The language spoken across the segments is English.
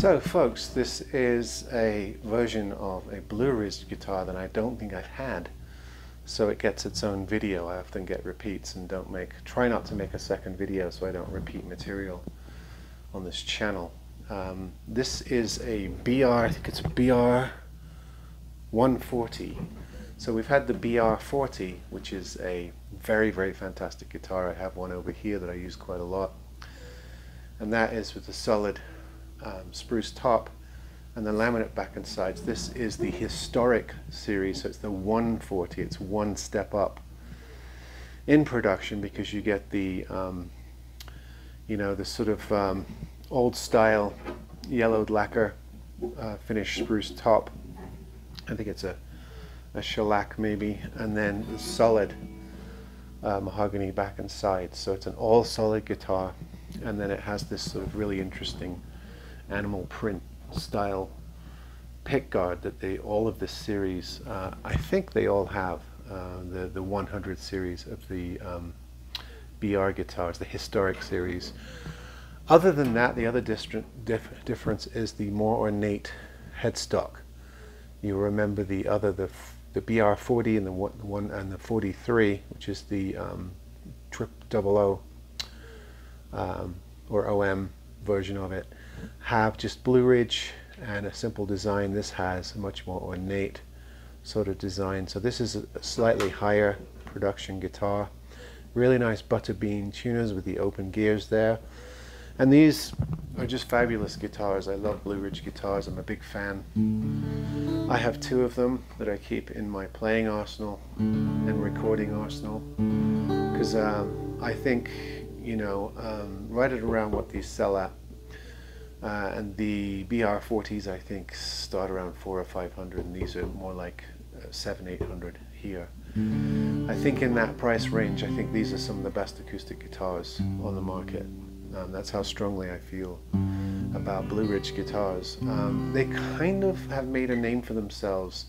So folks, this is a version of a Blueridge guitar that I don't think I've had. So it gets its own video. I often get repeats and try not to make a second video so I don't repeat material on this channel. This is a I think it's a BR140. So we've had the BR140, which is a very, very fantastic guitar. I have one over here that I use quite a lot. And that is with the solid spruce top and the laminate back and sides. This is the historic series, so it's the 140. It's one step up in production because you get the you know, the sort of old style yellowed lacquer finished spruce top. I think it's a shellac maybe, and then the solid mahogany back and sides. So it's an all solid guitar, and then it has this sort of really interesting animal print style pick guard that all of this series, I think they all have, the 100 series of the BR guitars, the historic series. Other than that, the other difference is the more ornate headstock. You remember the BR40 and the 43, which is the 000 or OM version of it, have just Blueridge and a simple design. This has a much more ornate sort of design. So this is a slightly higher production guitar. Really nice butterbean tuners with the open gears there. And these are just fabulous guitars. I love Blueridge guitars. I'm a big fan. I have two of them that I keep in my playing arsenal and recording arsenal because I think, you know, right at around what these sell at, and the BR40s I think start around 400 or 500, and these are more like 700, 800 here. I think in that price range, I think these are some of the best acoustic guitars on the market. That's how strongly I feel about Blueridge guitars. They kind of have made a name for themselves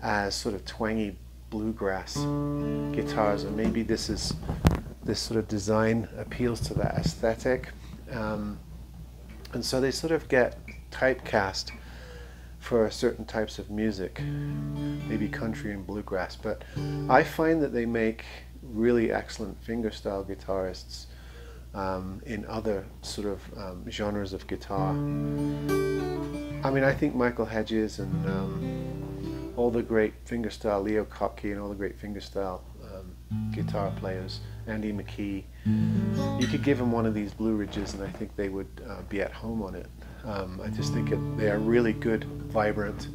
as sort of twangy bluegrass guitars, and maybe this sort of design appeals to that aesthetic. And so they sort of get typecast for certain types of music, maybe country and bluegrass, but I find that they make really excellent fingerstyle guitarists in other sort of genres of guitar. I mean, I think Michael Hedges and all the great fingerstyle, Leo Kottke and all the great fingerstyle guitar players, Andy McKee, you could give them one of these Blueridges and I think they would be at home on it. I just think they are really good, vibrant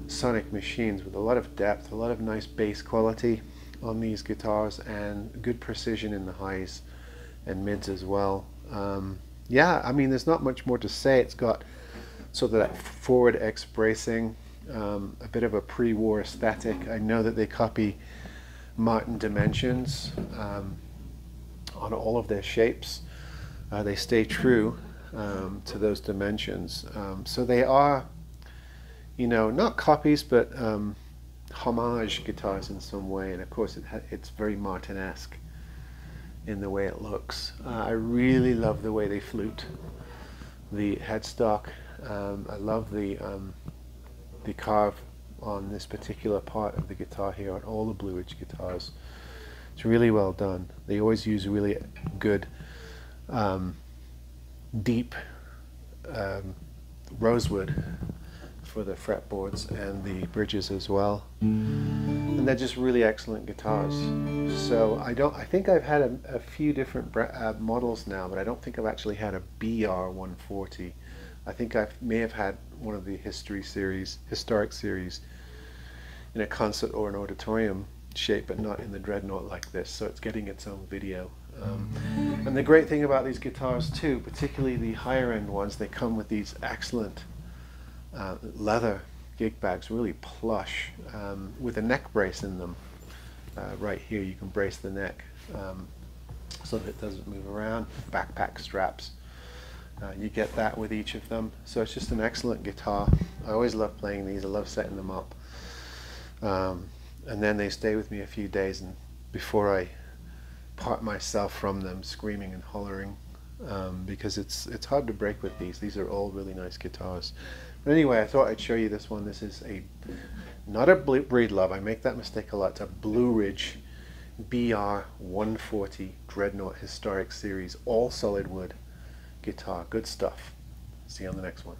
sonic machines with a lot of depth, a lot of nice bass quality on these guitars, and good precision in the highs and mids as well. Yeah, I mean, there's not much more to say. It's got sort of that forward X bracing, a bit of a pre-war aesthetic. I know that they copy Martin dimensions on all of their shapes. They stay true to those dimensions. So they are, you know, not copies, but homage guitars in some way. And of course, it's very Martin-esque in the way it looks. I really love the way they flute the headstock. I love the carve on this particular part of the guitar here on all the Blueridge guitars. It's really well done. They always use really good deep rosewood for the fretboards and the bridges as well, and they're just really excellent guitars. So I think I've had a few different models now, but I don't think I've actually had a BR140. I think I may have had one of the historic series in a concert or an auditorium shape, but not in the dreadnought like this, so it's getting its own video. And the great thing about these guitars too, particularly the higher end ones, they come with these excellent leather gig bags, really plush, with a neck brace in them. Right here you can brace the neck so that it doesn't move around. Backpack straps, you get that with each of them. So it's just an excellent guitar. I always love playing these. I love setting them up. And then they stay with me a few days, and before I part myself from them, screaming and hollering because it's hard to break with these. These are all really nice guitars. But anyway, I thought I'd show you this one. This is not a Breedlove. I make that mistake a lot. It's a Blueridge BR140 Dreadnought Historic Series all solid wood guitar. Good stuff. See you on the next one.